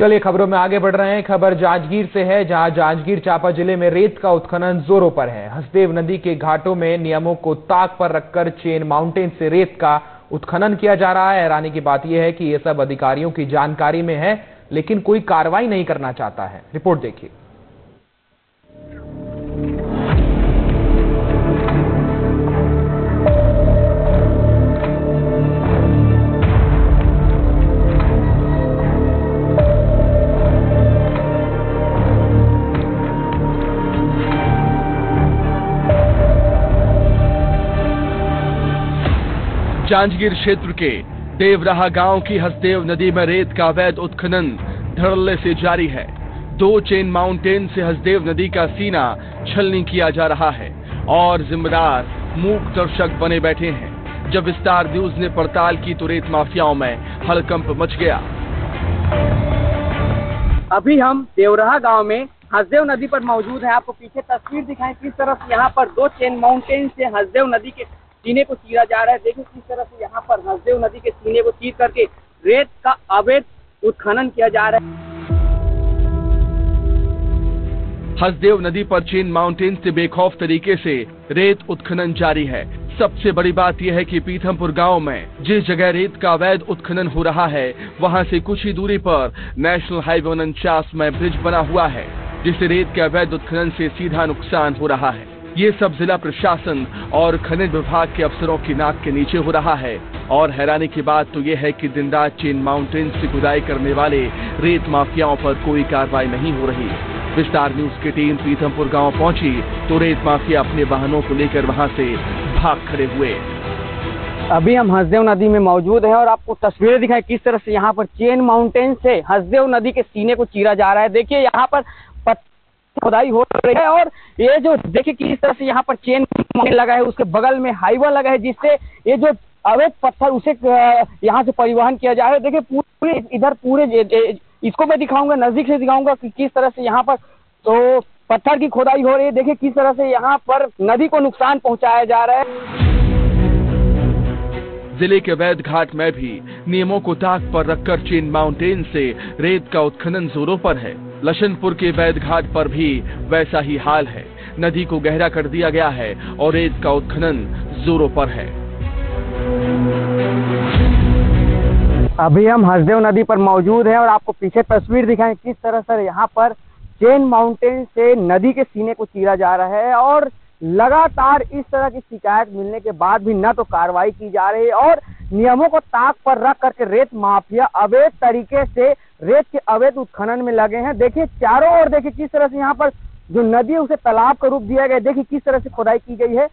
चलिए खबरों में आगे बढ़ रहे हैं। खबर जांजगीर से है, जहां जांजगीर चांपा जिले में रेत का उत्खनन जोरों पर है। हसदेव नदी के घाटों में नियमों को ताक पर रखकर चेन माउंटेन से रेत का उत्खनन किया जा रहा है। हैरानी की बात यह है कि ये सब अधिकारियों की जानकारी में है, लेकिन कोई कार्रवाई नहीं करना चाहता है। रिपोर्ट देखिए। जांजगीर क्षेत्र के देवराहा गांव की हसदेव नदी में रेत का अवैध उत्खनन धड़ल्ले से जारी है। 2 चेन माउंटेन से हसदेव नदी का सीना छलनी किया जा रहा है और जिम्मेदार मूक दर्शक बने बैठे हैं। जब विस्तार न्यूज ने पड़ताल की तो रेत माफियाओं में हड़कंप मच गया। अभी हम देवराहा गांव में हसदेव नदी पर मौजूद हैं। आपको पीछे तस्वीर दिखाएं किस तरह से यहाँ पर 2 चेन माउंटेन से हसदेव नदी के सीने को चीरा जा रहा है। देखिए किस तरह से यहाँ पर हसदेव नदी के सीने को चीर करके रेत का अवैध उत्खनन किया जा रहा है। हसदेव नदी पर चेन माउंटेन से बेखौफ तरीके से रेत उत्खनन जारी है। सबसे बड़ी बात यह है कि पीथमपुर गांव में जिस जगह रेत का अवैध उत्खनन हो रहा है, वहां से कुछ ही दूरी पर नेशनल हाईवे 49 में ब्रिज बना हुआ है, जिससे रेत के अवैध उत्खनन से सीधा नुकसान हो रहा है। ये सब जिला प्रशासन और खनिज विभाग के अफसरों की नाक के नीचे हो रहा है। और हैरानी की बात तो ये है कि दिन रात चेन माउंटेन से खुदाई करने वाले रेत माफियाओं पर कोई कार्रवाई नहीं हो रही। विस्तार न्यूज की टीम पीथमपुर गांव पहुंची तो रेत माफिया अपने वाहनों को लेकर वहां से भाग खड़े हुए। अभी हम हसदेव नदी में मौजूद हैं और आपको तस्वीरें दिखाएं किस तरह से यहाँ पर चेन माउंटेन से हसदेव नदी के सीने को चीरा जा रहा है। देखिए यहाँ पर खुदाई हो रही है और ये जो देखिए किस तरह से यहाँ पर चेन लगा है, उसके बगल में हाईवा लगा है, जिससे ये जो अवैध पत्थर उसे यहाँ से परिवहन किया जा रहा है। देखिए पूरे इधर पूरे इसको मैं दिखाऊंगा, नजदीक से दिखाऊंगा कि किस तरह से यहाँ पर तो पत्थर की खुदाई हो रही है। देखिए किस तरह से यहाँ पर नदी को नुकसान पहुँचाया जा रहा है। जिले के वैद घाट में भी नियमों को ताक पर रखकर चेन माउंटेन से रेत का उत्खनन जोरों पर है। लशनपुर के वैद घाट पर भी वैसा ही हाल है। नदी को गहरा कर दिया गया है और रेत का उत्खनन जोरों पर है। अभी हम हसदेव नदी पर मौजूद हैं और आपको पीछे तस्वीर दिखाएं किस तरह से यहाँ पर चेन माउंटेन से नदी के सीने को चीरा जा रहा है और लगातार इस तरह की शिकायत मिलने के बाद भी न तो कार्रवाई की जा रही है और नियमों को ताक पर रख करके रेत माफिया अवैध तरीके से रेत के अवैध उत्खनन में लगे हैं। देखिए चारों ओर देखिए किस तरह से यहाँ पर जो नदी है उसे तालाब का रूप दिया गया। देखिए किस तरह से खुदाई की गई है।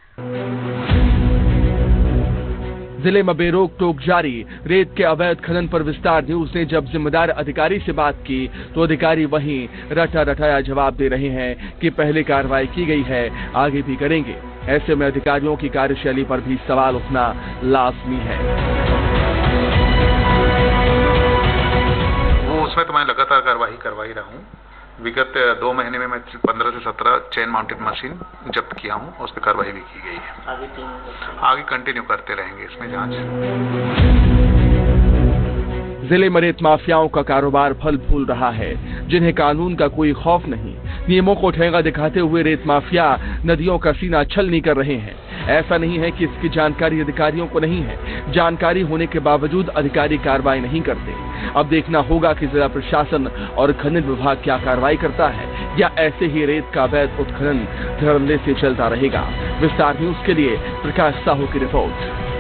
जिले में बेरोक टोक जारी रेत के अवैध खनन पर विस्तार न्यूज ने जब जिम्मेदार अधिकारी से बात की तो अधिकारी वहीं रटा रटाया जवाब दे रहे हैं कि पहले कार्रवाई की गई है, आगे भी करेंगे। ऐसे में अधिकारियों की कार्यशैली पर भी सवाल उठना लाजमी है। वो उसमें तो मैं लगातार कार्रवाई करवाई रहा हूँ। विगत 2 महीने में मैं 15 से 17 चेन माउंटेन मशीन जब्त किया हूँ और उस पर कार्रवाई भी की गई है। आगे कंटिन्यू करते रहेंगे इसमें जांच। जिले में रेत माफियाओं का कारोबार फल फूल रहा है, जिन्हें कानून का कोई खौफ नहीं। नियमों को ठेंगा दिखाते हुए रेत माफिया नदियों का सीना छलनी कर रहे हैं। ऐसा नहीं है कि इसकी जानकारी अधिकारियों को नहीं है, जानकारी होने के बावजूद अधिकारी कार्रवाई नहीं करते। अब देखना होगा कि जिला प्रशासन और खनिज विभाग क्या कार्रवाई करता है या ऐसे ही रेत का अवैध उत्खनन धड़ल्ले से चलता रहेगा। विस्तार न्यूज के लिए प्रकाश साहू की रिपोर्ट।